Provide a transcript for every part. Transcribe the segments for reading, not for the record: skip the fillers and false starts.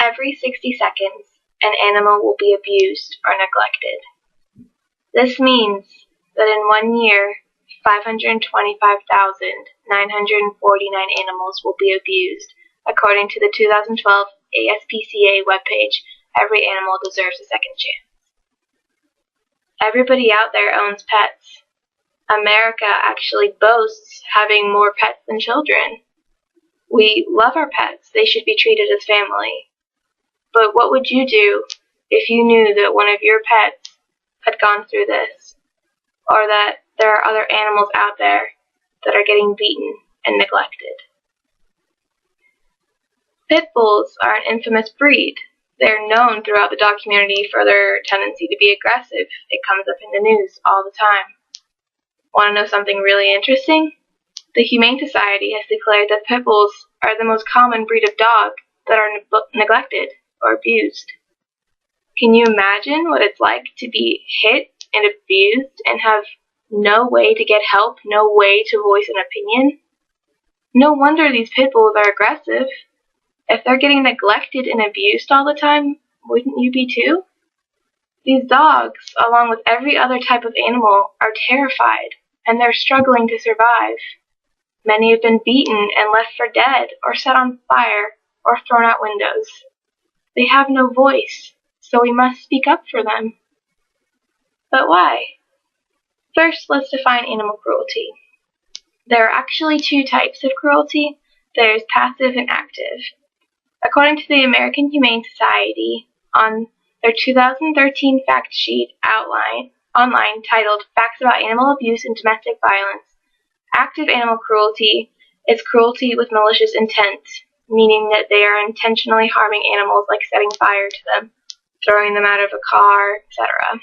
Every 60 seconds, an animal will be abused or neglected. This means that in 1 year, 525,949 animals will be abused, according to the 2012 ASPCA webpage. Every animal deserves a second chance. Everybody out there owns pets. America actually boasts having more pets than children. We love our pets. They should be treated as family. But what would you do if you knew that one of your pets had gone through this, or that there are other animals out there that are getting beaten and neglected? Pit bulls are an infamous breed. They're known throughout the dog community for their tendency to be aggressive. It comes up in the news all the time. Want to know something really interesting? The Humane Society has declared that pit bulls are the most common breed of dog that are neglected or abused. Can you imagine what it's like to be hit and abused and have no way to get help, no way to voice an opinion? No wonder these pit bulls are aggressive. If they're getting neglected and abused all the time, wouldn't you be too? These dogs, along with every other type of animal, are terrified, and they're struggling to survive. Many have been beaten and left for dead, or set on fire, or thrown out windows. They have no voice, so we must speak up for them. But why? First, let's define animal cruelty. There are actually two types of cruelty. There's passive and active. According to the American Humane Society, on their 2013 fact sheet online titled Facts About Animal Abuse and Domestic Violence, active animal cruelty is cruelty with malicious intent, meaning that they are intentionally harming animals, like setting fire to them, throwing them out of a car, etc.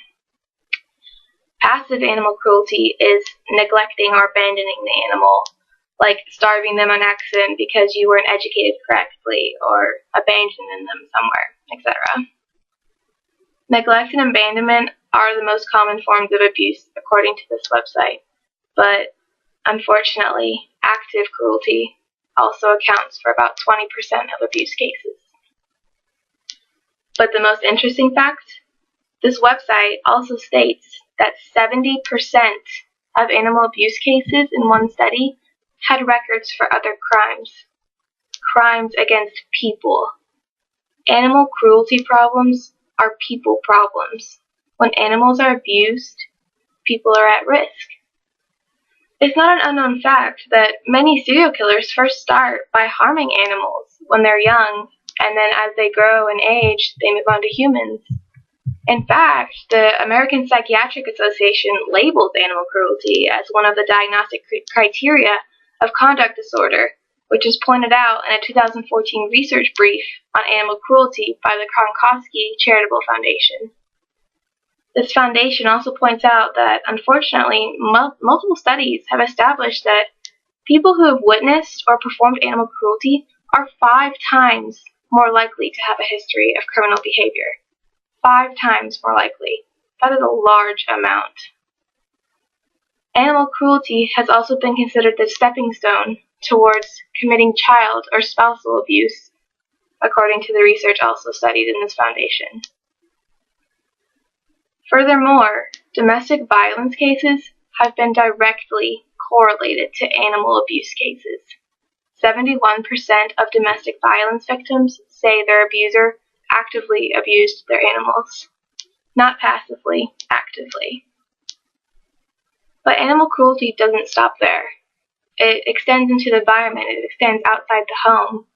Passive animal cruelty is neglecting or abandoning the animal, like starving them on accident because you weren't educated correctly, or abandoning them somewhere, etc. Neglect and abandonment are the most common forms of abuse, according to this website, but unfortunately, active cruelty also accounts for about 20% of abuse cases. But the most interesting fact, this website also states that 70% of animal abuse cases in one study had records for other crimes against people. Animal cruelty problems are people problems. When animals are abused, people are at risk. It's not an unknown fact that many serial killers first start by harming animals when they're young, and then as they grow and age, they move on to humans. In fact, the American Psychiatric Association labels animal cruelty as one of the diagnostic criteria of conduct disorder, which was pointed out in a 2014 research brief on animal cruelty by the Kronkosky Charitable Foundation. This foundation also points out that, unfortunately, multiple studies have established that people who have witnessed or performed animal cruelty are 5 times more likely to have a history of criminal behavior. 5 times more likely. That is a large amount. Animal cruelty has also been considered the stepping stone towards committing child or spousal abuse, according to the research also studied in this foundation. Furthermore, domestic violence cases have been directly correlated to animal abuse cases. 71% of domestic violence victims say their abuser actively abused their animals. Not passively, actively. But animal cruelty doesn't stop there. It extends into the environment. It extends outside the home.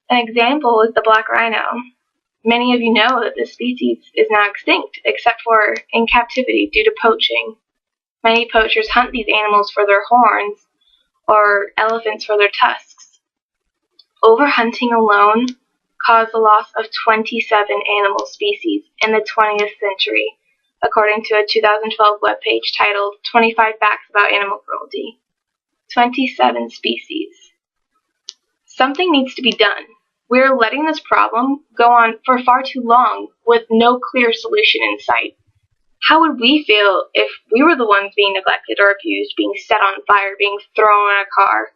An example is the black rhino. Many of you know that this species is now extinct, except for in captivity due to poaching. Many poachers hunt these animals for their horns, or elephants for their tusks. Overhunting alone caused the loss of 27 animal species in the 20th century, according to a 2012 webpage titled 25 Facts About Animal Cruelty. 27 species. Something needs to be done. We're letting this problem go on for far too long with no clear solution in sight. How would we feel if we were the ones being neglected or abused, being set on fire, being thrown in a car?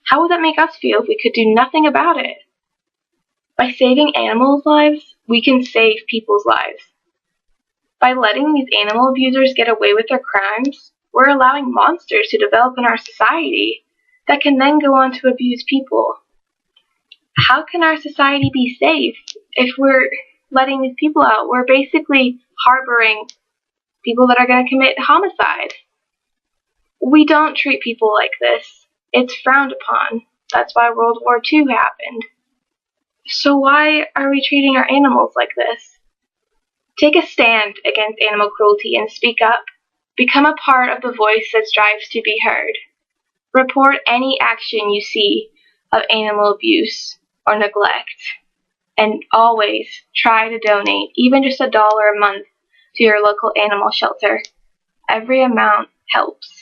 How would that make us feel if we could do nothing about it? By saving animals' lives, we can save people's lives. By letting these animal abusers get away with their crimes, we're allowing monsters to develop in our society that can then go on to abuse people. How can our society be safe if we're letting these people out? We're basically harboring people that are going to commit homicide. We don't treat people like this. It's frowned upon. That's why World War II happened. So why are we treating our animals like this? Take a stand against animal cruelty and speak up. Become a part of the voice that strives to be heard. Report any action you see of animal abuse or neglect. And always try to donate, even just $1 a month, to your local animal shelter. Every amount helps.